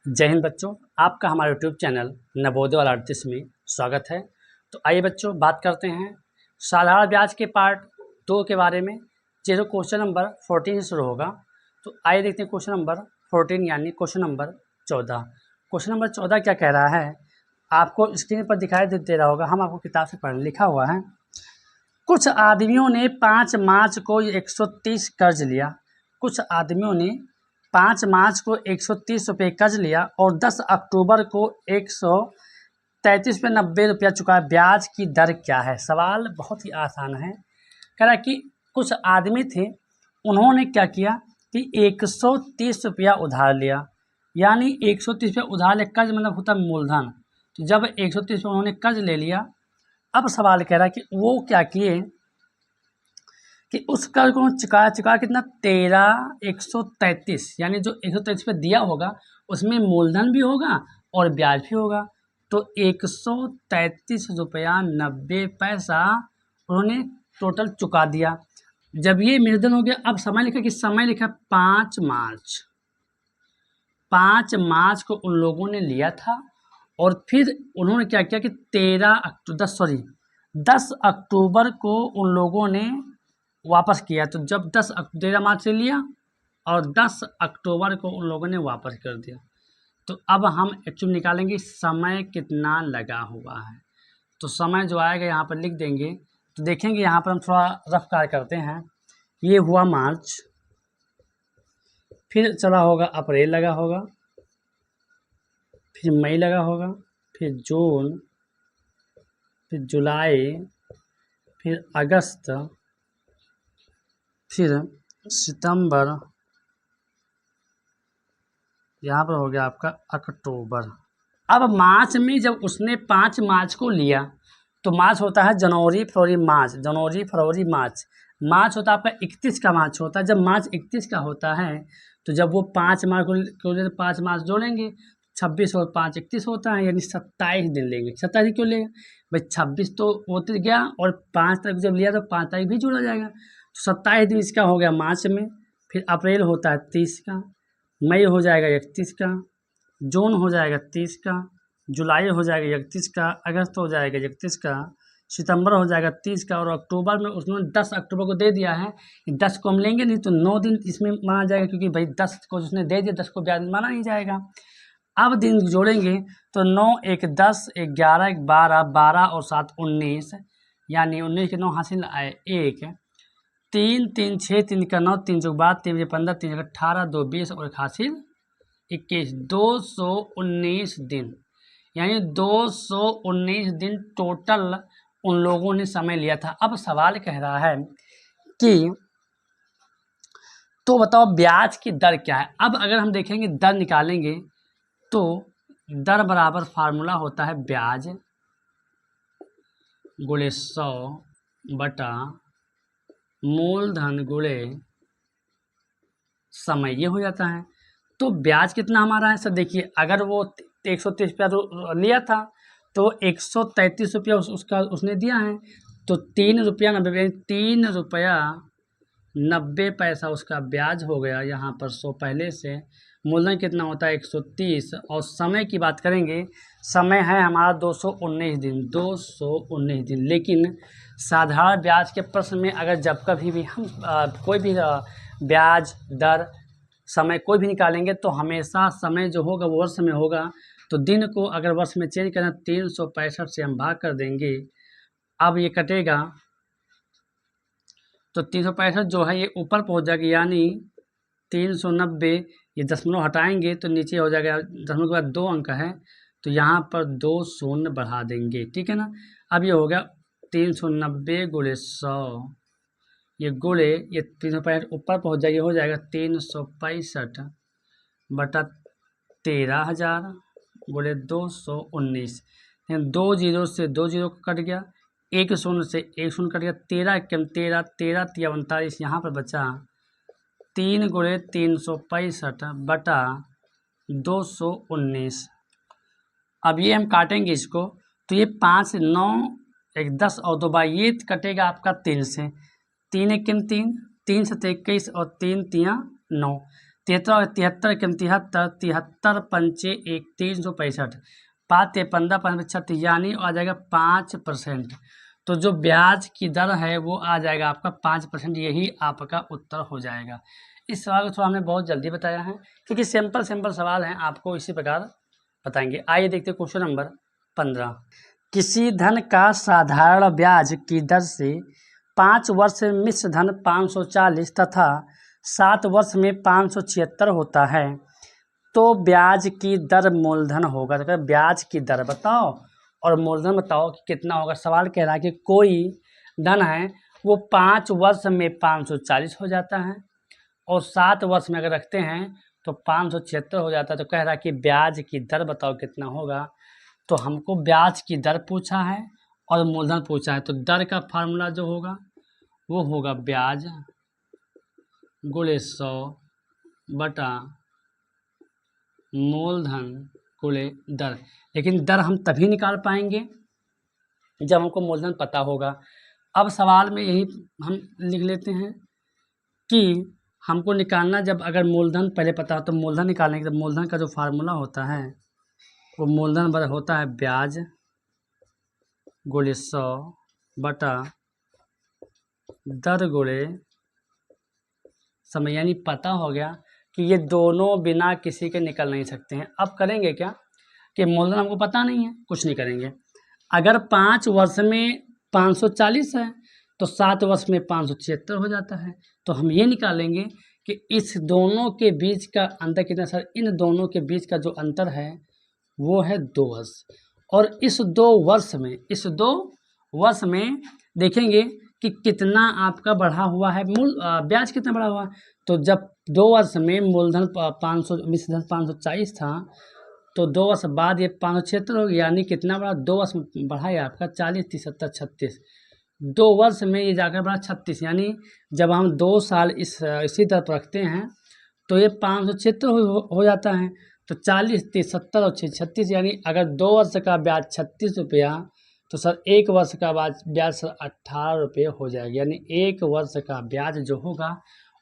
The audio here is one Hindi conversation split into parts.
जय हिंद बच्चों, आपका हमारे यूट्यूब चैनल नवोदय वाला 38 में स्वागत है। तो आइए बच्चों बात करते हैं साधारण ब्याज के पार्ट 2 के बारे में, जो क्वेश्चन नंबर 14 से शुरू होगा। तो आइए देखते हैं क्वेश्चन नंबर 14 यानी क्वेश्चन नंबर 14। क्वेश्चन नंबर 14 क्या कह रहा है, आपको स्क्रीन पर दिखाई दे रहा होगा, हम आपको किताब से पढ़ लिखा हुआ है। कुछ आदमियों ने 5 मार्च को 130 कर्ज लिया। कुछ आदमियों ने 5 मार्च को 130 रुपये कर्ज लिया और 10 अक्टूबर को 133 पे 90 रुपया चुकाया। ब्याज की दर क्या है? सवाल बहुत ही आसान है। कह रहा कि कुछ आदमी थे, उन्होंने क्या किया कि 130 रुपया उधार लिया, यानी 130 रुपया उधार ले, कर्ज मतलब होता है मूलधन। तो जब 130 रुपया उन्होंने कर्ज ले लिया, अब सवाल कह रहा है कि वो क्या किए कि उस कर्ज को चुका कितना 133, यानी जो 133 पे दिया होगा उसमें मूलधन भी होगा और ब्याज भी होगा। तो 133 रुपया 90 पैसा उन्होंने टोटल चुका दिया। जब ये मूलधन हो गया, अब समय लिखा कि समय लिखा 5 मार्च। 5 मार्च को उन लोगों ने लिया था और फिर उन्होंने क्या किया कि 10 अक्टूबर को उन लोगों ने वापस किया। तो जब 13 मार्च से लिया और 10 अक्टूबर को उन लोगों ने वापस कर दिया। तो अब हम एक्चुअली निकालेंगे समय कितना लगा हुआ है। तो समय जो आएगा यहाँ पर लिख देंगे। तो देखेंगे यहाँ पर हम थोड़ा रफ कार्य करते हैं। ये हुआ मार्च, फिर चला होगा अप्रैल लगा होगा, फिर मई लगा होगा, फिर जून, फिर जुलाई, फिर अगस्त, फिर सितंबर, यहाँ पर हो गया आपका अक्टूबर। अब मार्च में जब उसने 5 मार्च को लिया, तो मार्च होता है जनवरी फरवरी मार्च, जनवरी फरवरी मार्च। मार्च होता है आपका 31 का मार्च होता है। जब मार्च 31 का होता है, तो जब वो 5 मार्च को 5 मार्च जोड़ेंगे, 26 और 5 31 होता है, यानी 27 दिन लेंगे। 27 क्यों लेंगे भाई? 26 तो होते गया और 5 तारीख जब लिया तो 5 तारीख भी जोड़ा जाएगा। तो 27 दिन इसका हो गया मार्च में। फिर अप्रैल होता है 30 का, मई हो जाएगा 31 का, जून हो जाएगा 30 का, जुलाई हो जाएगा 31 का, अगस्त हो जाएगा 31 का, सितंबर हो जाएगा 30 का, और अक्टूबर में उसने 10 अक्टूबर को दे दिया है। 10 को हम लेंगे नहीं तो 9 दिन इसमें माना जाएगा, क्योंकि भाई 10 को उसने दे दिया, 10 को ब्याज माना नहीं जाएगा। अब दिन जोड़ेंगे तो 9 1 10, 11 1 12, 12 और 7 19, यानी 19 के 9 हासिल आए 1, 3 3 6 3 का 9, 3 जो बाद 3 15, 3 18, 2 20 और 1 हासिल 21, 219 दिन, यानी 219 दिन टोटल उन लोगों ने समय लिया था। अब सवाल कह रहा है कि तो बताओ ब्याज की दर क्या है। अब अगर हम देखेंगे दर निकालेंगे तो दर बराबर फार्मूला होता है ब्याज गुणे 100 बटा मूलधन गुणे समय, ये हो जाता है। तो ब्याज कितना हमारा है सर? देखिए, अगर वो 130 रुपया लिया था तो 133 रुपया उसका उसने दिया है, तो 3 रुपया 90, 3 रुपया 90 पैसा उसका ब्याज हो गया। यहाँ पर 100 पहले से, मूलधन कितना होता है 130, और समय की बात करेंगे, समय है हमारा 219 दिन, 219 दिन। लेकिन साधारण ब्याज के प्रश्न में अगर जब कभी भी हम कोई भी ब्याज दर समय कोई भी निकालेंगे तो हमेशा समय जो होगा वो वर्ष में होगा। तो दिन को अगर वर्ष में चेंज करना, 365 से हम भाग कर देंगे। अब ये कटेगा तो 365 जो है ये ऊपर पहुंच जाएगा, यानी 390, ये दशमलव हटाएंगे तो नीचे हो जाएगा। दशमलव के बाद 2 अंक है तो यहाँ पर 2 शून्य बढ़ा देंगे, ठीक है ना। अब ये हो गया 390 गुणे 100, ये गुणे ये 365 ऊपर पहुँच जाएगी, हो जाएगा 365 बटा 13,000 गुणे 219। 2 जीरो से 2 जीरो कट गया, 1 शून्य से 1 शून्य कट गया, 13 कम 13, 13 तिया 39, यहाँ पर बचा 3 गुणे 365 बटा 219। अब ये हम काटेंगे इसको, तो ये 5 9 1 10 और 2 बार ये कटेगा आपका 3 से, 3 1 3, 3 7 21 और 3 तिया 9, 73 और 73 के 73, 73 पंचे 365, 5 ते 15, 5 36, यानी आ जाएगा 5%। तो जो ब्याज की दर है वो आ जाएगा आपका 5%। यही आपका उत्तर हो जाएगा। इस सवाल को थोड़ा हमने बहुत जल्दी बताया है क्योंकि सिंपल सवाल हैं, आपको इसी प्रकार बताएंगे। आइए देखते हैं क्वेश्चन नंबर 15। किसी धन का साधारण ब्याज की दर से 5 वर्ष में मिश्र धन 540 तथा 7 वर्ष में 576 होता है, तो ब्याज की दर मूलधन होगा। तो ब्याज की दर बताओ और मूलधन बताओ कि कितना होगा। सवाल कह रहा है कि कोई धन है वो 5 वर्ष में 540 हो जाता है और 7 वर्ष में अगर रखते हैं तो 576 हो जाता है। तो कह रहा है कि ब्याज की दर बताओ कितना होगा। तो हमको ब्याज की दर पूछा है और मूलधन पूछा है, तो दर का फार्मूला जो होगा वो होगा ब्याज गुणे 100 बटा मूलधन गुणे दर। लेकिन दर हम तभी निकाल पाएंगे जब हमको मूलधन पता होगा। अब सवाल में यही हम लिख लेते हैं कि हमको निकालना, जब अगर मूलधन पहले पता हो तो मूलधन निकालने के, मूलधन का जो फार्मूला होता है वो मूलधन बराबर होता है ब्याज गुणे 100 बटा दर गुणे समय। यानी पता हो गया कि ये दोनों बिना किसी के निकल नहीं सकते हैं। अब करेंगे क्या कि मूलधन हमको पता नहीं है, कुछ नहीं करेंगे। अगर 5 वर्ष में 540 है तो 7 वर्ष में 576 हो जाता है। तो हम ये निकालेंगे कि इस दोनों के बीच का अंतर कितना। सर, इन दोनों के बीच का जो अंतर है वो है 2 वर्ष। और इस 2 वर्ष में देखेंगे कि कितना आपका बढ़ा हुआ है, ब्याज कितना बढ़ा हुआ है। तो जब 2 वर्ष में मूलधन 540 था तो 2 वर्ष बाद ये 576 हो गया, यानी कितना बढ़ा, 2 वर्ष में बढ़ा है आपका 40, 30, 70, 36। 2 वर्ष में ये जाकर बढ़ा 36, यानी जब हम 2 साल इसी तरह रखते हैं तो ये 576 हो जाता है। तो 40, 30, 70 और 36, यानी अगर 2 वर्ष का ब्याज 36 रुपया तो सर 1 वर्ष का ब्याज सर 18 रुपये हो जाएगा। यानी 1 वर्ष का ब्याज जो होगा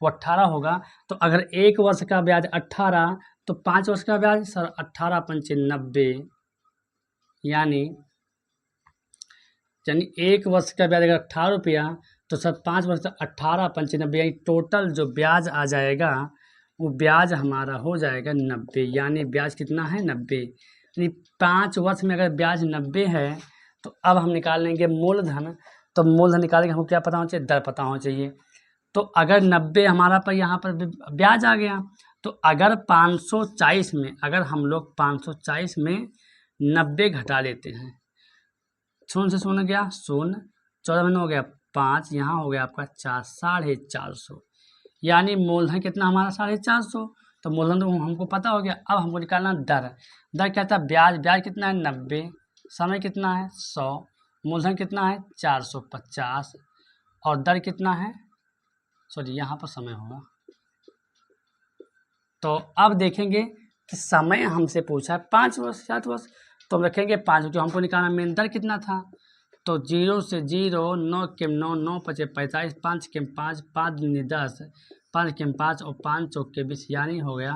वो 18 होगा। तो अगर 1 वर्ष का ब्याज 18 तो 5 वर्ष का ब्याज सर 18 पंचे 90, यानी 1 वर्ष का ब्याज अगर 18 रुपया तो सर 5 वर्ष 18 पंचे 90, यानी टोटल जो ब्याज आ जाएगा वो ब्याज हमारा हो जाएगा 90। यानी ब्याज कितना है 90। यानी 5 वर्ष में अगर ब्याज 90 है तो अब हम निकाल लेंगे मूलधन। तो मूलधन निकालेंगे, हमको क्या पता होना चाहिए, दर पता होना चाहिए। तो अगर 90 हमारा पर यहाँ पर ब्याज आ गया तो अगर 540 में, अगर हम लोग 540 में 90 घटा लेते हैं, 0 से 0 गया 0, 14 में हो गया 5, यहाँ हो गया आपका 4, 450। यानी मूलधन कितना हमारा 450। तो मूलधन तो हमको पता हो गया। अब हमको निकालना दर। दर क्या था, ब्याज कितना है 90, समय कितना है 100, मूलधन कितना है 450 और दर कितना है, सॉरी यहाँ पर समय होगा। तो अब देखेंगे कि समय हमसे पूछा है 5 वर्ष 7 वर्ष, तो हम रखेंगे 5, जो हमको निकालना मेन दर कितना था। तो 0 से 0, 9 के 9, 9 पचे 45, 5 के 5, 5 दूनी 10, 5 के 5 और 5 चौक के 20, यानी हो गया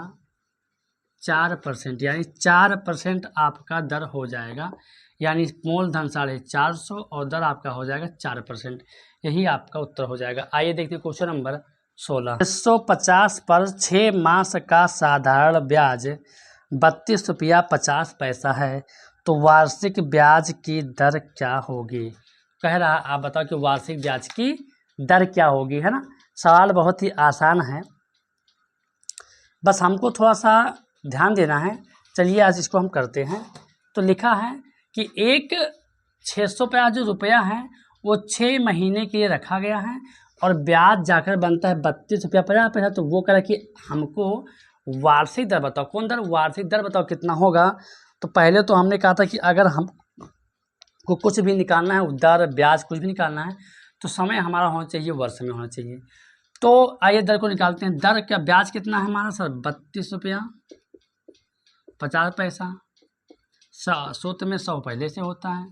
4%। यानी 4% आपका दर हो जाएगा। यानी मूलधन 450 और दर आपका हो जाएगा 4%। यही आपका उत्तर हो जाएगा। आइए देखते हैं क्वेश्चन नंबर 16। 650 पर 6 मास का साधारण ब्याज 32 रुपया 50 पैसा है, तो वार्षिक ब्याज की दर क्या होगी। कह रहा आप बताओ कि वार्षिक ब्याज की दर क्या होगी, है ना। सवाल बहुत ही आसान है, बस हमको थोड़ा सा ध्यान देना है। चलिए आज इसको हम करते हैं। तो लिखा है कि एक 600 का जो रुपया है वो 6 महीने के लिए रखा गया है और ब्याज जाकर बनता है 32 रुपया 50 पैसा। तो वो कह रहा कि हमको वार्षिक दर बताओ। कौन दर, वार्षिक दर बताओ कितना होगा। तो पहले तो हमने कहा था कि अगर हमको कुछ भी निकालना है, दर ब्याज कुछ भी निकालना है तो समय हमारा होना चाहिए वर्ष में होना चाहिए। तो आइए दर को निकालते हैं। दर क्या, ब्याज कितना है हमारा सर 32 रुपया 50 पैसा। सूत्र में 100 पहले से होता है।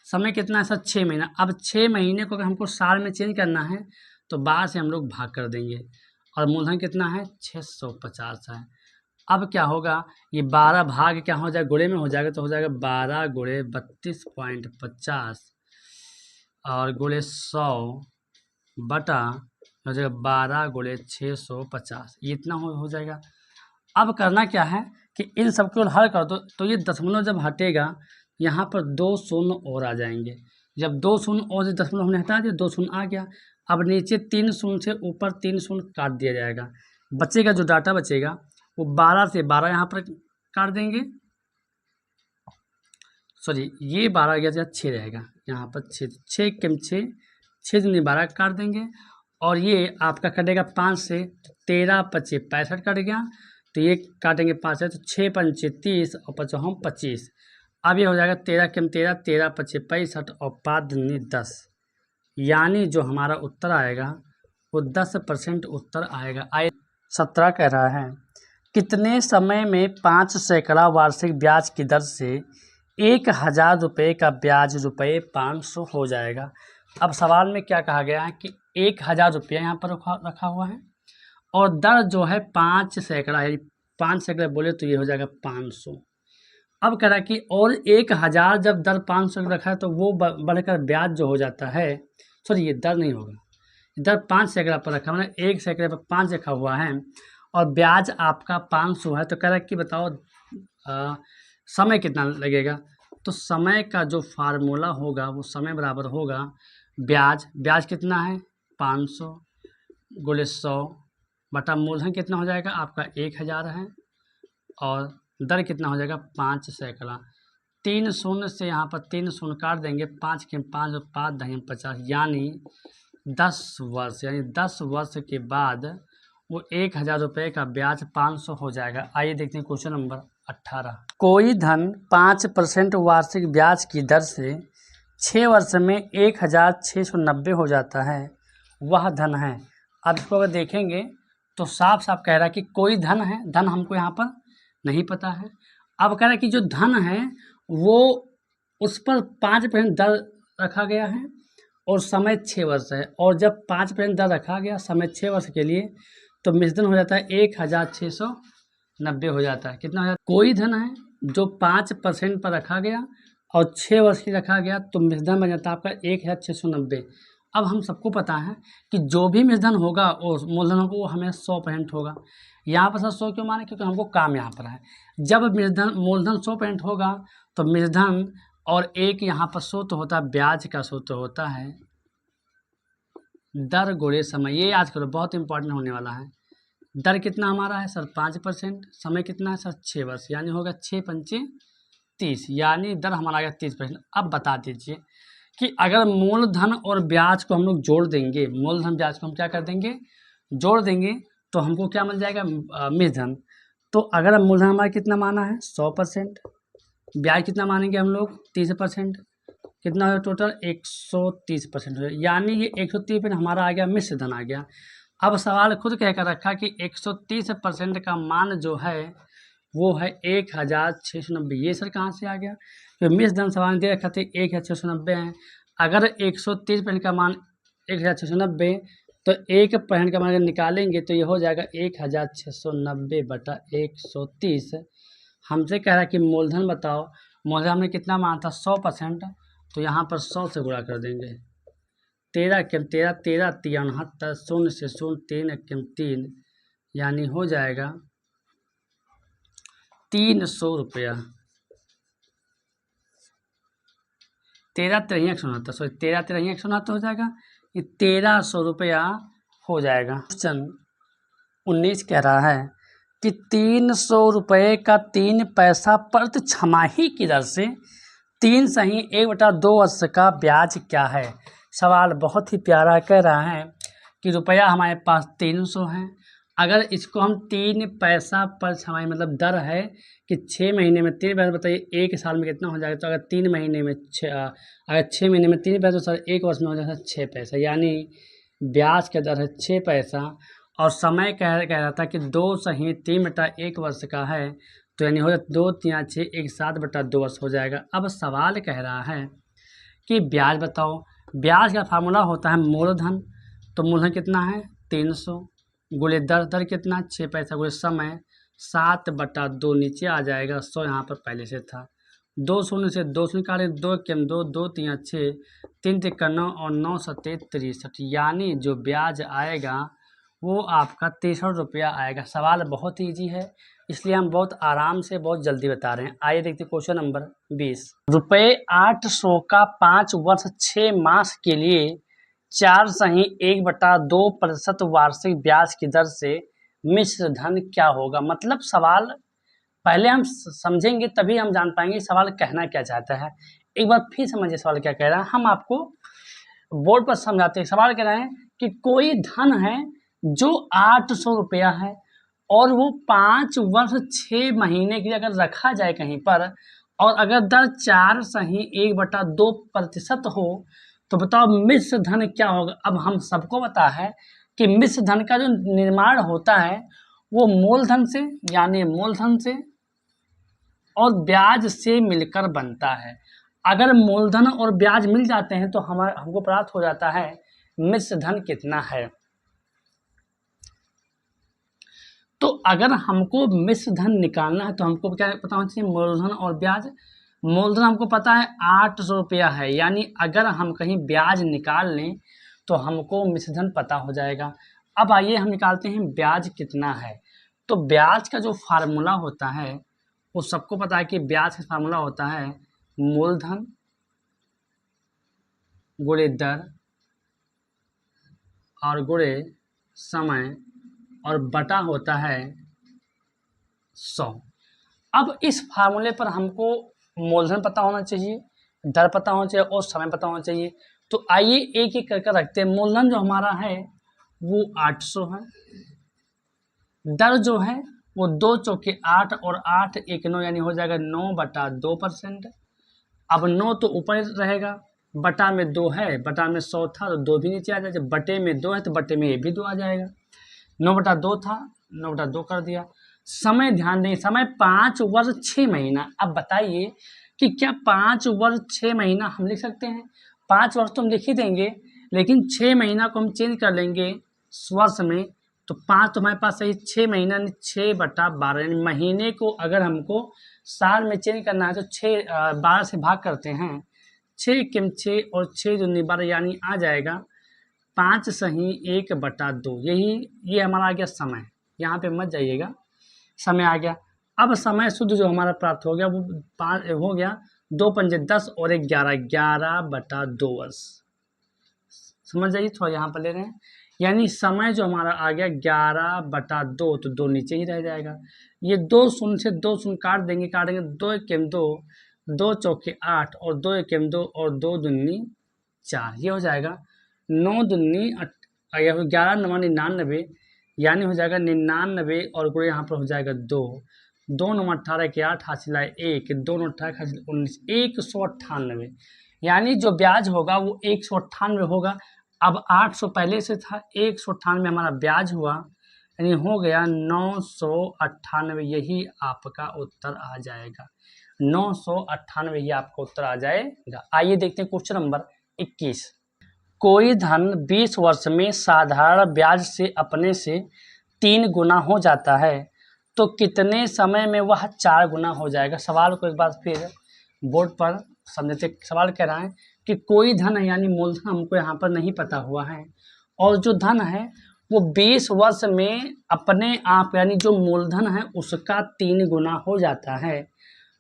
समय कितना है सर 6 महीना। अब 6 महीने को अगर हमको साल में चेंज करना है तो 12 से हम लोग भाग कर देंगे और मूलधन कितना है 650 है। अब क्या होगा, ये 12 भाग क्या हो जाएगा, गुणे में हो जाएगा, तो हो जाएगा 12 गुणे 32.50 और गुणे 100 बटा हो जाएगा 12 गुणे 650, ये इतना हो जाएगा। अब करना क्या है कि इन सबको हल कर दो, तो ये दशमलव जब हटेगा यहाँ पर 2 शून्य और आ जाएंगे। जब 2 शून्य और दशमलव हमने हटा दिया, 2 शून्य आ गया। अब नीचे 3 शून्य से ऊपर 3 शून्य काट दिया जाएगा, बचेगा जो डाटा बचेगा वो 12 से 12 यहाँ पर काट देंगे, सॉरी ये 12 गया 6 रहेगा, यहाँ पर 6 कम 6 दूनी 12 काट देंगे, और ये आपका कटेगा 5 से, 13 पच्चे 65 कट गया, तो ये काटेंगे 5 से, तो 6 पंचे 30 और 5 हम 25। अब ये हो जाएगा 13 कम 13, 13 पच्चे 65 और 5 दूनी 10, यानी जो हमारा उत्तर आएगा वो 10% उत्तर आएगा। 17 कह रहा है कितने समय में 5 सैकड़ा वार्षिक ब्याज की दर से 1000 रुपये का ब्याज रुपये 500 हो जाएगा। अब सवाल में क्या कहा गया है कि 1000 रुपया यहाँ पर रखा हुआ है और दर जो है 5 सैकड़ा है, 5 सैकड़ा बोले तो ये हो जाएगा 500। अब कह रहा है कि और 1000 जब दर 500 रखा है तो वो बढ़कर ब्याज जो हो जाता है, सॉरी ये दर नहीं होगा, दर 5 सैकड़ा पर रखा, मतलब 1 सैकड़े पर 5 रखा हुआ है और ब्याज आपका 500 है, तो कह रहा है कि बताओ समय कितना लगेगा। तो समय का जो फार्मूला होगा वो समय बराबर होगा ब्याज कितना है 500 गुणे 100 बटा मूलधन कितना हो जाएगा आपका 1000 है, और दर कितना हो जाएगा 5 सैकड़ा। 3 शून्य से यहाँ पर 3 शून्य काट देंगे, 5 के 5 और 5 दही 50, यानी 10 वर्ष, यानी 10 वर्ष के बाद वो 1000 रुपये का ब्याज 500 हो जाएगा। आइए देखते हैं क्वेश्चन नंबर 18। कोई धन 5% वार्षिक ब्याज की दर से 6 वर्ष में 1690 हो जाता है, वह धन है। अब इसको अगर देखेंगे तो साफ साफ कह रहा है कि कोई धन है, धन हमको यहाँ पर नहीं पता है। अब कह रहा है कि जो धन है वो उस पर 5% दर रखा गया है और समय 6 वर्ष है, और जब 5% दर रखा गया समय 6 वर्ष के लिए तो मिश्रधन हो जाता है 1690 हो जाता है। कितना हो जाता है, कोई धन है जो 5% पर रखा गया और 6 वर्ष की रखा गया तो मिश्रधन बन जाता है आपका 1690। अब हम सबको पता है कि जो भी मिश्रधन होगा और मूलधन होगा वो हमें 100% होगा। यहाँ पर सर 100 क्यों माने, क्योंकि हमको काम यहाँ पर है। जब मूलधन 100% होगा तो मिश्रधन और एक यहाँ पर सूत्र होता है, ब्याज का सूत्र होता है दर गुणे समय। ये याद करो, बहुत इंपॉर्टेंट होने वाला है। दर कितना हमारा है सर 5%, समय कितना है सर 6 वर्ष, यानी होगा 6 पंचे 30, यानी दर हमारा आ गया 30%। अब बता दीजिए कि अगर मूलधन और ब्याज को हम लोग जोड़ देंगे, मूलधन ब्याज को हम क्या कर देंगे जोड़ देंगे, तो हमको क्या मिल जाएगा मिश्रधन। तो अगर मूलधन हमारा कितना माना है 100%, ब्याज कितना मानेंगे हम लोग 30%, कितना हो टोटल 130% हो, यानी ये 130% हमारा आ गया मिश्रधन आ गया। अब सवाल खुद कह कर रखा कि 130% का मान जो है वो है 1690। ये सर कहाँ से आ गया, तो मिश्रधन सवाल दे रखा था 1690 है। अगर 130% का मान 1690 तो 1% का मान अगर निकालेंगे तो ये हो जाएगा 1690 बटा 130। हमसे कह रहा है कि मूलधन बताओ, मूलधन हमने कितना माना था 100%, तो यहाँ पर 100 से गुणा कर देंगे। 13 कम 13, 13 73, 0 से 0, 3 कम 3, यानी हो जाएगा 300 रुपया। 13 3 169, सॉरी 13 3 169 हो जाएगा, ये 1300 रुपया हो जाएगा। क्वेश्चन 19 कह रहा है कि 300 रुपये का 3 पैसा प्रति छमाही की दर से 3 सही 1/2 वर्ष का ब्याज क्या है। सवाल बहुत ही प्यारा कह रहा है कि रुपया हमारे पास 300 है, अगर इसको हम 3 पैसा पर छमाही मतलब दर है कि 6 महीने में 3 पैसा, बताइए 1 साल में कितना हो जाएगा। तो अगर 3 महीने में अगर 6 महीने में 3 पैसा, तो सर 1 वर्ष में हो जाएगा 6 पैसा, यानी ब्याज का दर है 6 पैसा। और समय कह रहा था कि 2 सही 3 बटा 1 वर्ष का है, तो यानी हो जाए 2 3 6 1 7 बटा 2 वर्ष हो जाएगा। अब सवाल कह रहा है कि ब्याज बताओ, ब्याज का फार्मूला होता है मूलधन, तो मूलधन कितना है 300 गुणे दर, दर कितना 6 पैसा, गुणे समय 7/2, नीचे आ जाएगा 100, यहाँ पर पहले से था। 2 शून्य से 2 शून्य काटे, 2 केम 2, 2 3 6, 3 3 9 और 9 7 63, यानी जो ब्याज आएगा वो आपका 63 रुपया आएगा। सवाल बहुत ईजी है, इसलिए हम बहुत आराम से बहुत जल्दी बता रहे हैं। आइए देखते हैं क्वेश्चन नंबर 20। रुपये 800 का 5 वर्ष 6 मास के लिए 4.1/2% वार्षिक ब्याज की दर से मिश्र धन क्या होगा। मतलब सवाल पहले हम समझेंगे तभी हम जान पाएंगे सवाल कहना क्या चाहता है। एक बार फिर समझिए सवाल क्या कह रहा है, हम आपको बोर्ड पर समझाते हैं। सवाल कह रहे हैं कि कोई धन है जो 800 रुपया है और वो 5 वर्ष 6 महीने के लिए अगर रखा जाए कहीं पर, और अगर दर 4.1/2% हो, तो बताओ मिश्र धन क्या होगा। अब हम सबको पता है कि मिश्र धन का जो निर्माण होता है वो मूलधन से, यानी मूलधन से और ब्याज से मिलकर बनता है। अगर मूलधन और ब्याज मिल जाते हैं तो हमको प्राप्त हो जाता है मिश्र धन कितना है। तो अगर हमको मिश्र धन निकालना है तो हमको क्या पता होना चाहिए, मूलधन और ब्याज। मूलधन हमको पता है 800 रुपया है, यानी अगर हम कहीं ब्याज निकाल लें तो हमको मिश्र धन पता हो जाएगा। अब आइए हम निकालते हैं ब्याज कितना है। तो ब्याज का जो फार्मूला होता है वो सबको पता है कि ब्याज का फार्मूला होता है मूलधन गुणे दर और गुणे समय और बटा होता है 100। अब इस फार्मूले पर हमको मूलधन पता होना चाहिए, दर पता होना चाहिए और समय पता होना चाहिए। तो आइए एक एक करके रखते हैं। मूलधन जो हमारा है वो 800 है, दर जो है वो 2 चौके 8 और 8 1 9, यानी हो जाएगा 9/2%। अब 9 तो ऊपर रहेगा, बटा में 2 है, बटा में 100 था तो 2 भी नीचे आ जाएगा। बटे में 2 है तो बटे में ये भी 2 आ जाएगा। 9/2 था, 9/2 कर दिया। समय ध्यान दें, समय 5 वर्ष 6 महीना। अब बताइए कि क्या 5 वर्ष 6 महीना हम लिख सकते हैं। 5 वर्ष तो हम लिख ही देंगे, लेकिन 6 महीना को हम चेंज कर लेंगे वर्ष में, तो 5 तो हमारे पास सही, 6 महीना 6/12, महीने को अगर हमको साल में चेंज करना है तो 12 से भाग करते हैं। 6 किम 6 और 6 दूनी 12, यानी आ जाएगा 5 सही 1/2। ये हमारा आ गया समय, यहाँ पे मत जाइएगा, समय आ गया। अब समय शुद्ध जो हमारा प्राप्त हो गया वो 5 हो गया, 2 पंजे 10 और 1 11, 11/2 वर्ष। समझ जाइए, थोड़ा यहाँ पर ले रहे हैं, यानी समय जो हमारा आ गया 11/2, तो 2 नीचे ही रह जाएगा। ये 2 शून्य से 2 शून्य काटेंगे 2 1 2, 2 चौके 8 और 2 1 2 और 2 दूनी 4, ये हो जाएगा 9 दूनी 11 9 99, यानी हो जाएगा 99 और गुणे यहाँ पर हो जाएगा 2, 2 9 18 के 8 हासिल आए 1, 2 9 18 हासिल 19, 198, यानी जो ब्याज होगा वो 198 होगा। अब 800 पहले से था, 198 हमारा ब्याज हुआ, यानी हो गया 998। यही आपका उत्तर आ जाएगा, 998 ये आपका उत्तर आ जाएगा। आइए देखते हैं क्वेश्चन नंबर 21। कोई धन 20 वर्ष में साधारण ब्याज से अपने से 3 गुना हो जाता है तो कितने समय में वह 4 गुना हो जाएगा। सवाल को एक बार फिर बोर्ड पर समझते। सवाल कह रहा है कि कोई धन है, यानी मूलधन हमको यहाँ पर नहीं पता हुआ है, और जो धन है वो 20 वर्ष में अपने आप, यानी जो मूलधन है उसका 3 गुना हो जाता है।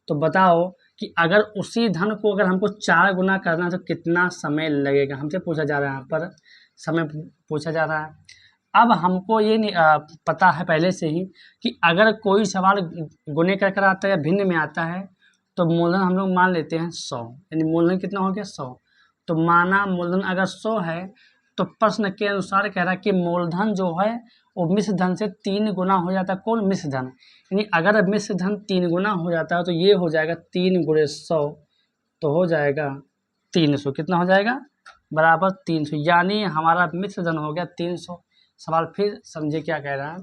तो बताओ कि अगर उसी धन को अगर हमको 4 गुना करना है तो कितना समय लगेगा। हमसे पूछा जा रहा है, यहाँ पर समय पूछा जा रहा है। अब हमको ये पता है पहले से ही कि अगर कोई सवाल गुने कर आता है या भिन्न में आता है तो मूलधन हम लोग मान लेते हैं 100, यानी मूलधन कितना हो गया 100। तो माना मूलधन अगर 100 है तो प्रश्न के अनुसार कह रहा है कि मूलधन जो है वो मिश्र धन से 3 गुना हो जाता है। कौन? मिश्र धन। यानी अगर मिश्र धन 3 गुना हो जाता है तो ये हो जाएगा 3 गुणे 100, तो हो जाएगा 300। कितना हो जाएगा? बराबर 300, यानी हमारा मिश्र धन हो गया 300। सवाल फिर समझिए क्या कह रहा है।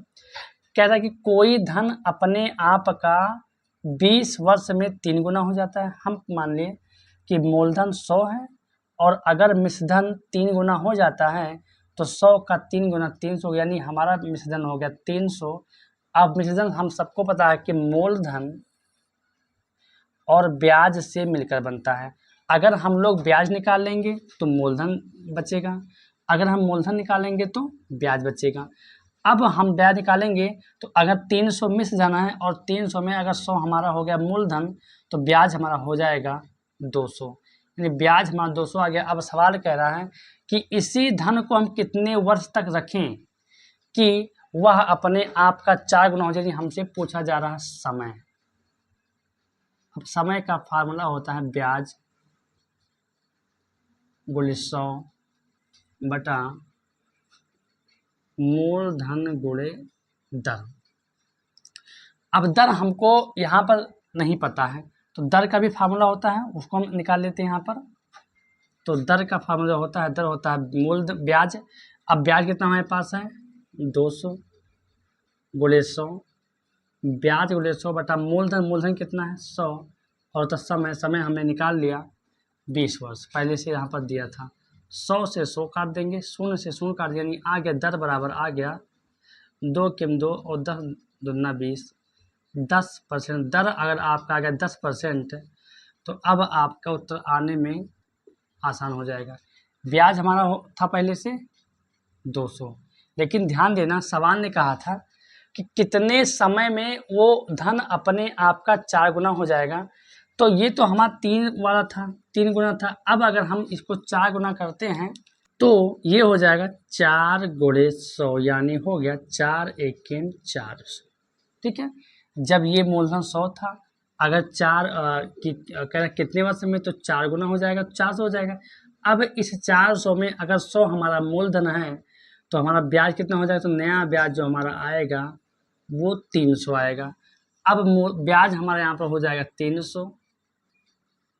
कह रहा है कि कोई धन अपने आप का 20 वर्ष में 3 गुना हो जाता है। हम मान लिए कि मूलधन 100 है और अगर मिश्र धन 3 गुना हो जाता है तो 100 का 3 गुना 300 यानी हमारा मिश्र धन हो गया 300। अब मिश्र धन हम सबको पता है कि मूलधन और ब्याज से मिलकर बनता है। अगर हम लोग ब्याज निकाल लेंगे तो मूलधन बचेगा, अगर हम मूलधन निकालेंगे तो ब्याज बचेगा। अब हम ब्याज निकालेंगे तो अगर 300 मिश्र धन है और 300 में अगर 100 हमारा हो गया मूलधन तो ब्याज हमारा हो जाएगा 200, यानी ब्याज हमारा 200 आ गया। अब सवाल कह रहा है कि इसी धन को हम कितने वर्ष तक रखें कि वह अपने आप का 4 गुना हो जाए। हमसे पूछा जा रहा है समय। अब समय का फार्मूला होता है ब्याज गुणे 100 बटा मूलधन गुणे दर। अब दर हमको यहाँ पर नहीं पता है तो दर का भी फार्मूला होता है, उसको हम निकाल लेते हैं यहाँ पर। तो दर का फार्मूला होता है, दर होता है मूलधन ब्याज। अब ब्याज कितना हमारे पास है 200 गुणे 100, ब्याज गुणे 100 बटा मूलधन, मूलधन कितना है 100 और तो समय, समय हमने निकाल लिया 20 वर्ष पहले से यहाँ पर दिया था। 100 से 100 काट देंगे, 0 से 0 काट देंगे, यानी आ गया दर बराबर आ गया 2 के 2 और 10 दूना 20, 10%। दर अगर आपका आ गया 10% तो अब आपका उत्तर आने में आसान हो जाएगा। ब्याज हमारा था पहले से 200, लेकिन ध्यान देना सवाल ने कहा था कि कितने समय में वो धन अपने आप का 4 गुना हो जाएगा। तो ये तो हमारा 3 वाला था, 3 गुना था। अब अगर हम इसको 4 गुना करते हैं तो ये हो जाएगा 4 गुणे 100, यानी हो गया 4 एकेम 400। ठीक है, जब ये मूलधन 100 था, अगर 4 कितने वर्ष में, तो 4 गुना हो जाएगा, 400 हो जाएगा। अब इस 400 में अगर 100 हमारा मूलधन है तो हमारा ब्याज कितना हो जाएगा, तो नया ब्याज जो हमारा आएगा वो 300 आएगा। अब ब्याज हमारे यहाँ पर हो जाएगा 300,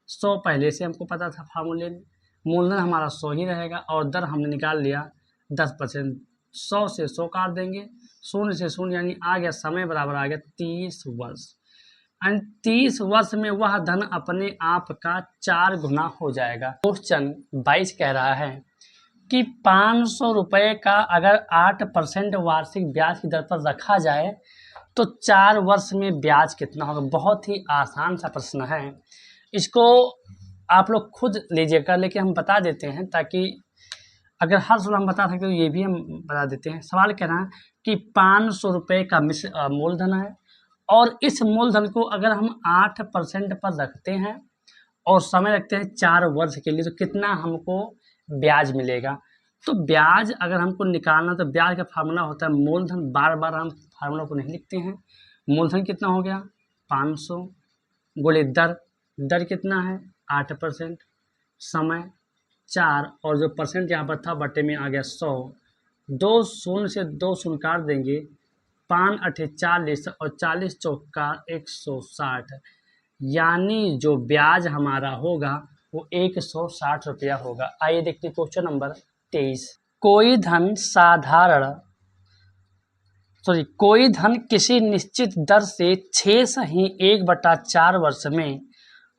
100 पहले से हमको पता था फार्मूले में, मूलधन हमारा 100 ही रहेगा और दर हमने निकाल लिया 10%। 100 से 100 काट देंगे, 0 से 0, यानी आ गया समय बराबर आ गया 30 वर्ष। एंड 30 वर्ष में वह धन अपने आप का 4 गुना हो जाएगा। क्वेश्चन 22 कह रहा है कि 500 रुपये का अगर 8% वार्षिक ब्याज की दर पर रखा जाए तो 4 वर्ष में ब्याज कितना होगा। बहुत ही आसान सा प्रश्न है, इसको आप लोग खुद लीजिएगा, लेकिन हम बता देते हैं ताकि अगर हर सवाल हम बता सकते तो ये भी हम बता देते हैं। सवाल कह रहा है कि 500 रुपये का मूलधन है और इस मूलधन को अगर हम 8% पर रखते हैं और समय रखते हैं 4 वर्ष के लिए, तो कितना हमको ब्याज मिलेगा। तो ब्याज अगर हमको निकालना तो ब्याज का फार्मूला होता है मूलधन, बार बार हम फार्मूला को नहीं लिखते हैं। मूलधन कितना हो गया 500 गुणे दर, दर कितना है 8%, समय 4 और जो परसेंट यहाँ पर था बटे में आ गया 100, 2 शून्य से 2 शून्य काट देंगे, 5 अठे 40 और 40 चौका 160, यानी जो ब्याज हमारा होगा वो 160 रुपया होगा। आइए देखते हैं क्वेश्चन नंबर 23। कोई धन किसी निश्चित दर से 6 ही 1/4 वर्ष में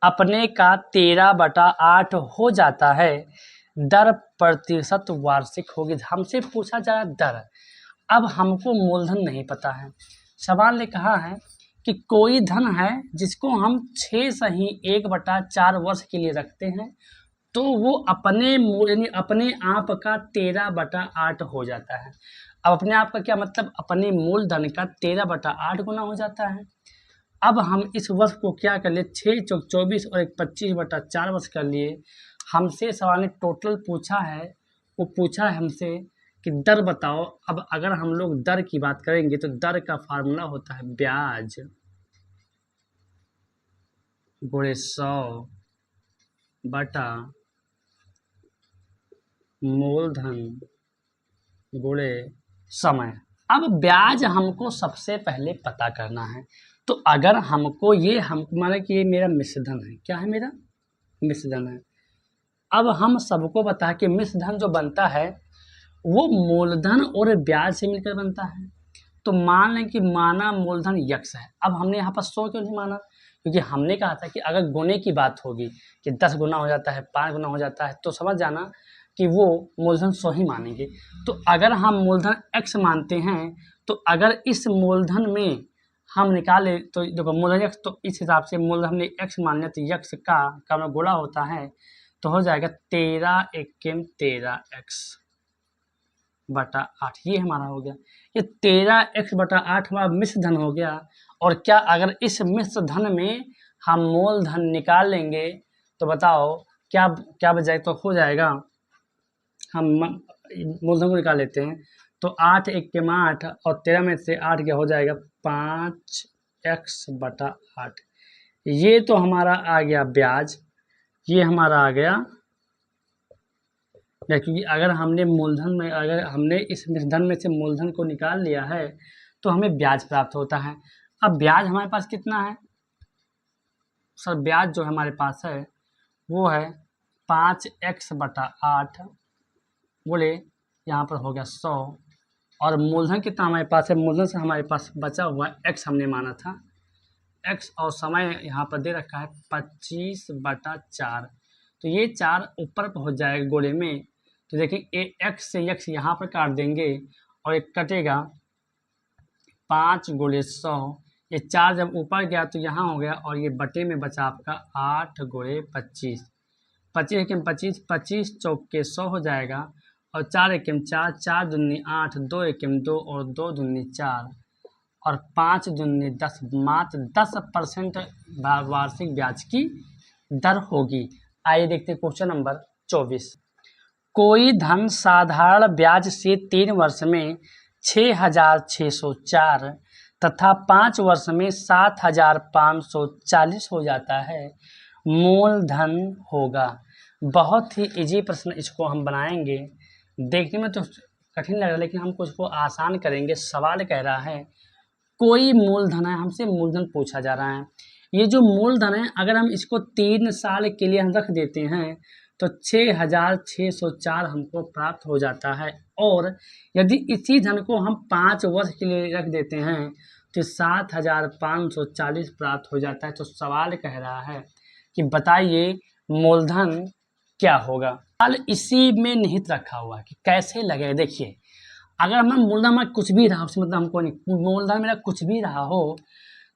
अपने का 13/8 हो जाता है, दर प्रतिशत वार्षिक होगी। हमसे पूछा जा रहा है दर। अब हमको मूलधन नहीं पता है, सवाल ने कहा है कि कोई धन है जिसको हम 6 ही 1/4 वर्ष के लिए रखते हैं तो वो अपने आप का 13/8 हो जाता है। अब अपने आप का क्या मतलब, अपने मूलधन का 13/8 गुना हो जाता है। अब हम इस वर्ष को क्या कर लिए, 6 चौक 24 और 25/4 वर्ष कर लिए। हमसे सवाल ने टोटल पूछा है, वो पूछा है हमसे कि दर बताओ। अब अगर हम लोग दर की बात करेंगे तो दर का फार्मूला होता है ब्याज गुणे 100 बटा मूलधन गुणे समय। अब ब्याज हमको सबसे पहले पता करना है, तो अगर हमको ये माना कि ये मेरा मिश्रधन है, क्या है मेरा मिश्रधन है। अब हम सबको पता है कि मिश्रधन जो बनता है वो मूलधन और ब्याज से मिलकर बनता है। तो मान लें कि माना मूलधन यक्स है। अब हमने यहाँ पर 100 क्यों नहीं माना, क्योंकि हमने कहा था कि अगर गुणे की बात होगी कि 10 गुना हो जाता है, 5 गुना हो जाता है, तो समझ जाना कि वो मूलधन 100 ही मानेंगे। तो अगर हम मूलधन x मानते हैं तो अगर इस मूलधन में हम निकाले तो देखो मूलधन x, तो इस हिसाब से मूलधन हमने x मान लिया तो x का गुणा होता है तो हो जाएगा 13 एकम 13x बटा 8। ये हमारा हो गया। ये 13x बटा 8 हमारा मिश्र धन हो गया। और क्या अगर इस मिश्र धन में हम मूलधन निकाल लेंगे तो बताओ क्या क्या बच जाएगा? तो हो जाएगा, हम मूलधन को निकाल लेते हैं तो 8 एकम 8 और 13 में से 8 क्या हो जाएगा 5x बटा 8। ये तो हमारा आ गया ब्याज, ये हमारा आ गया, क्योंकि अगर हमने मूलधन में अगर हमने इस धन में से मूलधन को निकाल लिया है तो हमें ब्याज प्राप्त होता है। अब ब्याज हमारे पास कितना है सर? ब्याज जो हमारे पास है वो है 5x बटा 8 बोले यहाँ पर हो गया 100। और मूलधन कितना हमारे पास है? मूलधन से हमारे पास बचा हुआ x हमने माना था x, और समय यहाँ पर दे रखा है 25 बटा 4। तो ये 4 ऊपर पहुँच जाएगा गोले में। तो देखिए x से x यहाँ पर काट देंगे और एक कटेगा 5 गुणे 100। ये 4 जब ऊपर गया तो यहाँ हो गया और ये बटे में बचा आपका 8 गुणे 25। 25 एकम 25, 25 चौक के 100 हो जाएगा और 4 एकम 4, 4 दूनी 8, 2 एकम 2 और 2 दूनी 4 और 5 दूनी 10। मात्र 10% वार्षिक ब्याज की दर होगी। आइए देखते हैं क्वेश्चन नंबर 24। कोई धन साधारण ब्याज से 3 वर्ष में 6,604 तथा 5 वर्ष में 7,540 हो जाता है, मूलधन होगा। बहुत ही इजी प्रश्न इसको हम बनाएंगे। देखने में तो कठिन लग रहा है लेकिन हम कुछ को आसान करेंगे। सवाल कह रहा है कोई मूलधन है, हमसे मूलधन पूछा जा रहा है। ये जो मूलधन है अगर हम इसको 3 साल के लिए हम रख देते हैं तो 6,604 हमको प्राप्त हो जाता है। और यदि इसी धन को हम 5 वर्ष के लिए रख देते हैं तो 7,540 प्राप्त हो जाता है। तो सवाल कह रहा है कि बताइए मूलधन क्या होगा। सवाल इसी में निहित रखा हुआ है कि कैसे लगेगा। देखिए अगर हमें मूलधन में कुछ भी रहा उसमें मतलब हमको नहीं, मूलधन मेरा कुछ भी रहा हो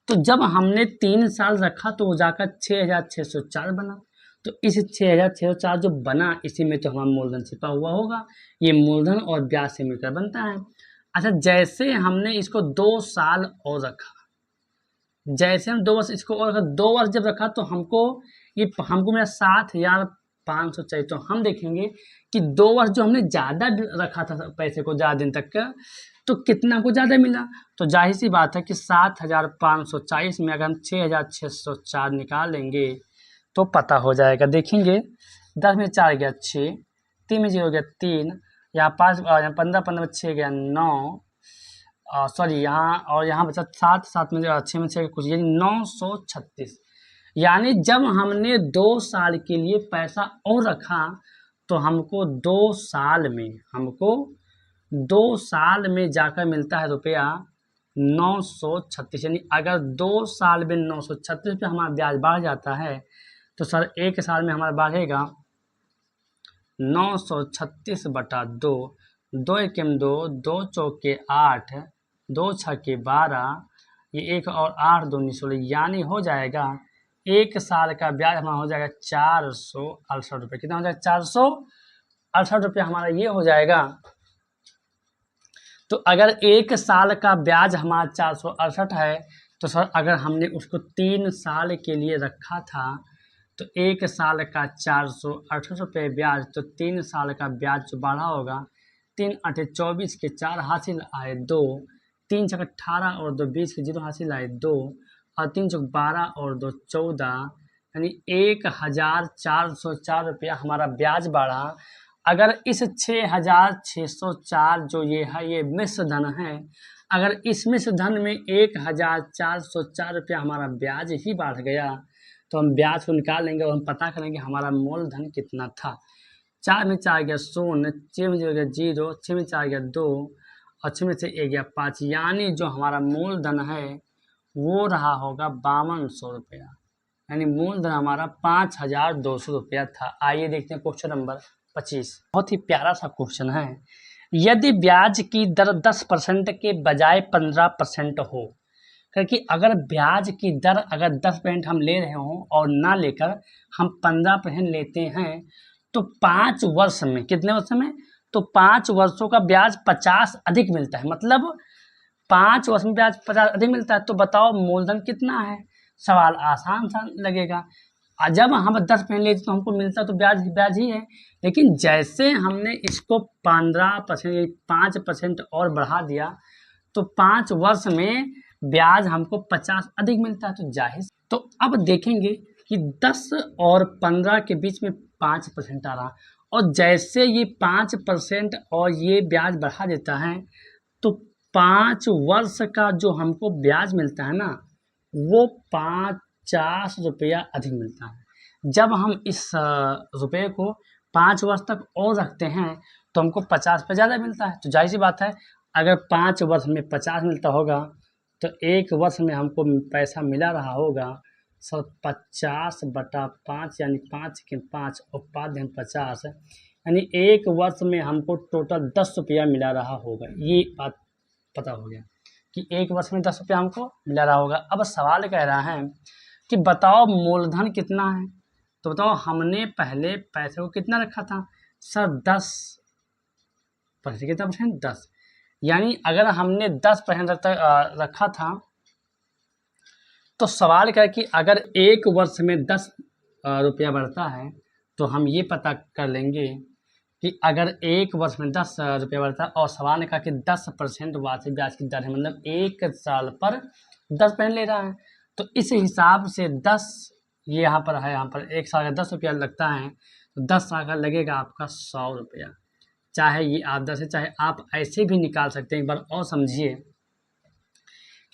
तो जब हमने 3 साल रखा तो वो जाकर 6,604 बना। तो इस 6,604 जो बना इसी में तो हमारा मूलधन छिपा हुआ होगा। ये मूलधन और ब्याज से मिलकर बनता है। अच्छा जैसे हमने इसको 2 साल और रखा, जैसे हम 2 वर्ष इसको और रखा, 2 वर्ष जब रखा तो हमको मेरा 7,500 चाहिए। तो हम देखेंगे कि 2 वर्ष जो हमने ज़्यादा रखा था पैसे को ज़्यादा दिन तक का तो कितना को ज़्यादा मिला। तो जाहिर सी बात है कि 7,540 में अगर हम 6,604 निकाल लेंगे तो पता हो जाएगा। देखेंगे 10 में 4 गया 6, 3 में 0 गया 3, यहाँ 5 यहाँ 15 में 6 गया 9, सॉरी यहाँ और यहाँ बचा 7, 7 में 6 में 6 कुछ यानी 936। यानी जब हमने 2 साल के लिए पैसा और रखा तो हमको 2 साल में जाकर मिलता है रुपया 936। यानी अगर 2 साल में 936 पे हमारा ब्याज बढ़ जाता है तो सर 1 साल में हमारा बढ़ेगा 936 बटा 2, 2 एकम 2, 2 चौके 8, 2 छक्के 12, ये 1 और 8 दूनी 16, यानी हो जाएगा 1 साल का ब्याज हमारा हो जाएगा 468 रुपये। कितना हो जाएगा 468 रुपये हमारा ये हो जाएगा। तो अगर 1 साल का ब्याज हमारा 468 है तो सर अगर हमने उसको 3 साल के लिए रखा था तो 1 साल का 468 रुपये ब्याज, तो 3 साल का ब्याज जो बढ़ा होगा 3 8 24 के 4 हासिल आए 2, 3 6 18 और 2 20 के 0 हासिल आए 2 और 3 चौक 12 और 2 14, यानी 1,404 रुपया हमारा ब्याज बढ़ा। अगर इस 6,604 जो ये है ये मिश्र धन है, अगर इस मिश्र धन में 1,404 रुपया हमारा ब्याज ही बढ़ गया तो हम ब्याज को निकाल लेंगे और हम पता करेंगे हमारा मूलधन कितना था। 4 में 4 गया 0, 6 में 0 गया 0, 6 में 4 गया 2 और 6 में से 1 गया 5, यानी जो हमारा मूलधन है वो रहा होगा 5200 रुपया। यानी मूलधन हमारा 5,200 रुपया था। आइए देखते हैं क्वेश्चन नंबर 25। बहुत ही प्यारा सा क्वेश्चन है। यदि ब्याज की दर 10% के बजाय 15% हो, क्योंकि अगर ब्याज की दर अगर 10% हम ले रहे हों और ना लेकर हम 15% लेते हैं तो 5 वर्ष में, कितने वर्ष में, तो 5 वर्षों का ब्याज 50 अधिक मिलता है। मतलब 5 वर्ष में ब्याज 50 अधिक मिलता है। तो बताओ मूलधन कितना है। सवाल आसान सा लगेगा। जब हम 10% लेते तो हमको मिलता तो ब्याज ब्याज ही है, लेकिन जैसे हमने इसको 15% 5% और बढ़ा दिया तो 5 वर्ष में ब्याज हमको 50 अधिक मिलता है। तो जाहिर, तो अब देखेंगे कि 10 और 15 के बीच में 5% आ रहा, और जैसे ये 5% और ये ब्याज बढ़ा देता है तो 5 वर्ष का जो हमको ब्याज मिलता है ना, वो 50 रुपया अधिक मिलता है। जब हम इस रुपये को 5 वर्ष तक और रखते हैं तो हमको 50 पे ज़्यादा मिलता है। तो जाहिर सी बात है, अगर 5 वर्ष में 50 मिलता होगा तो 1 वर्ष में हमको पैसा मिला रहा होगा सर 50/5, यानी 5 के 5 और 5 दिन 50, यानी 1 वर्ष में हमको टोटल 10 रुपया मिला रहा होगा। ये बात पता हो गया कि 1 वर्ष में 10 रुपया हमको मिला रहा होगा। अब सवाल कह रहा है कि बताओ मूलधन कितना है। तो बताओ हमने पहले पैसे को कितना रखा था सर 10%, कितना परसेंट 10, यानी अगर हमने 10% रखा था तो सवाल क्या है कि अगर 1 वर्ष में 10 रुपया बढ़ता है तो हम ये पता कर लेंगे कि अगर 1 वर्ष में 10 रुपया बढ़ता है और सवाल ने कहा कि 10% वार्षिक ब्याज की दर है, मतलब 1 साल पर 10% ले रहा है, तो इस हिसाब से 10 ये यहाँ पर है, यहाँ पर 1 साल का 10 रुपया लगता है तो 10 साल का लगेगा आपका 100 रुपया। चाहे ये आप 10 है, चाहे आप ऐसे भी निकाल सकते हैं। एक बार और समझिए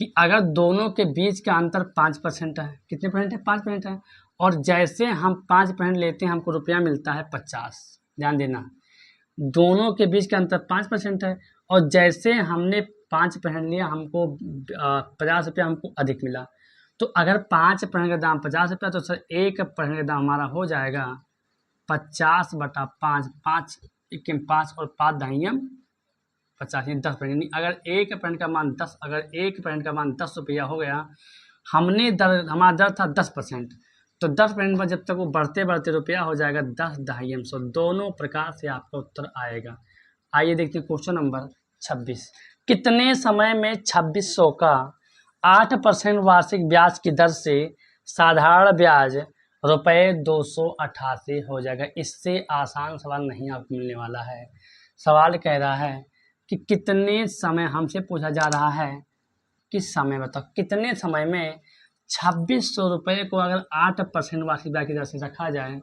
कि अगर दोनों के बीच का अंतर 5% है, कितने परसेंट है, 5% है, और जैसे हम 5% लेते हैं हमको रुपया मिलता है 50। ध्यान देना, दोनों के बीच का अंतर 5% है, और जैसे हमने 5% लिया हमको 50 रुपया हमको अधिक मिला। तो अगर 5% का दाम 50 रुपया तो सर 1% का दाम हमारा हो जाएगा 50/5, 5 1 5 और 5 दहियम 50, 10%। अगर 1% का मान 10, अगर 1% का मान 10 रुपया हो गया, हमने दर, हमारा दर था 10%, तो 10% पर जब तक वो बढ़ते बढ़ते रुपया हो जाएगा 10 दहियम 100। दोनों प्रकार से आपका उत्तर आएगा। आइए देखते हैं क्वेश्चन नंबर 26। कितने समय में 2600 का 8% वार्षिक ब्याज की दर से साधारण ब्याज ₹288 हो जाएगा। इससे आसान सवाल नहीं आपको मिलने वाला है। सवाल कह रहा है कि कितने समय, हमसे पूछा जा रहा है कि समय बताओ, कितने समय में 2600 रुपये को अगर 8% वार्षिक ब्याज की दर से रखा जाए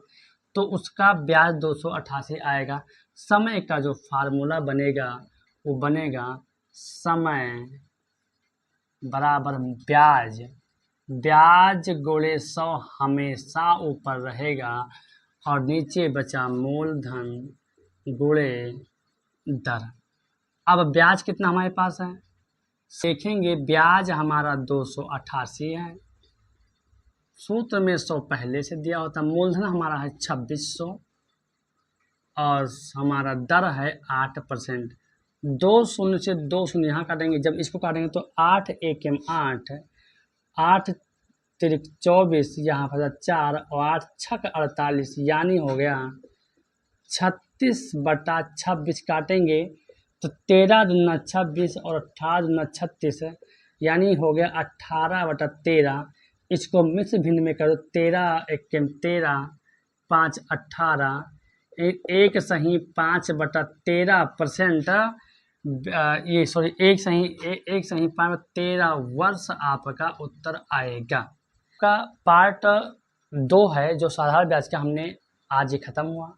तो उसका ब्याज 288 आएगा। समय का जो फार्मूला बनेगा वो बनेगा समय बराबर ब्याज, ब्याज गुणे 100 हमेशा ऊपर रहेगा और नीचे बचा मूलधन गुणे दर। अब ब्याज कितना हमारे पास है देखेंगे। ब्याज हमारा 288 है, सूत्र में 100 पहले से दिया होता। मूलधन हमारा है 2600 और हमारा दर है 8%। 2 शून्य से 2 शून्य यहाँ काटेंगे, जब इसको काटेंगे तो 8 1 8, 8 3 24, यहाँ पर 4 और 8 6 48, यानी हो गया 36/26 काटेंगे तो 13 दूना 26 और 18 दूना 36, यानी हो गया 18/13। इसको मिश्र भिन्न में करो, 13 1 13, 5 18, एक सही 5/13%, ये सॉरी एक सही 5/13 वर्ष आपका उत्तर आएगा। का पार्ट 2 है जो साधारण ब्याज का, हमने आज ही ख़त्म हुआ।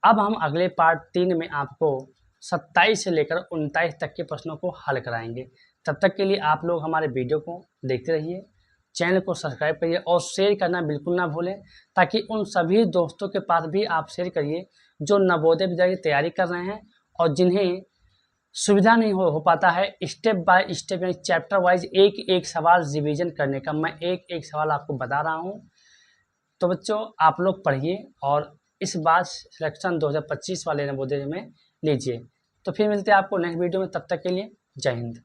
अब हम अगले पार्ट 3 में आपको 27 से लेकर 29 तक के प्रश्नों को हल कराएंगे। तब तक के लिए आप लोग हमारे वीडियो को देखते रहिए, चैनल को सब्सक्राइब करिए और शेयर करना बिल्कुल ना भूलें, ताकि उन सभी दोस्तों के पास भी आप शेयर करिए जो नवोदय विद्या की तैयारी कर रहे हैं और जिन्हें सुविधा नहीं हो पाता है स्टेप बाय स्टेप यानी चैप्टर वाइज एक एक सवाल रिवीजन करने का। मैं एक एक सवाल आपको बता रहा हूँ। तो बच्चों आप लोग पढ़िए और इस बार सिलेक्शन 2025 वाले नवोदय में लीजिए। तो फिर मिलते हैं आपको नेक्स्ट वीडियो में, तब तक के लिए जय हिंद।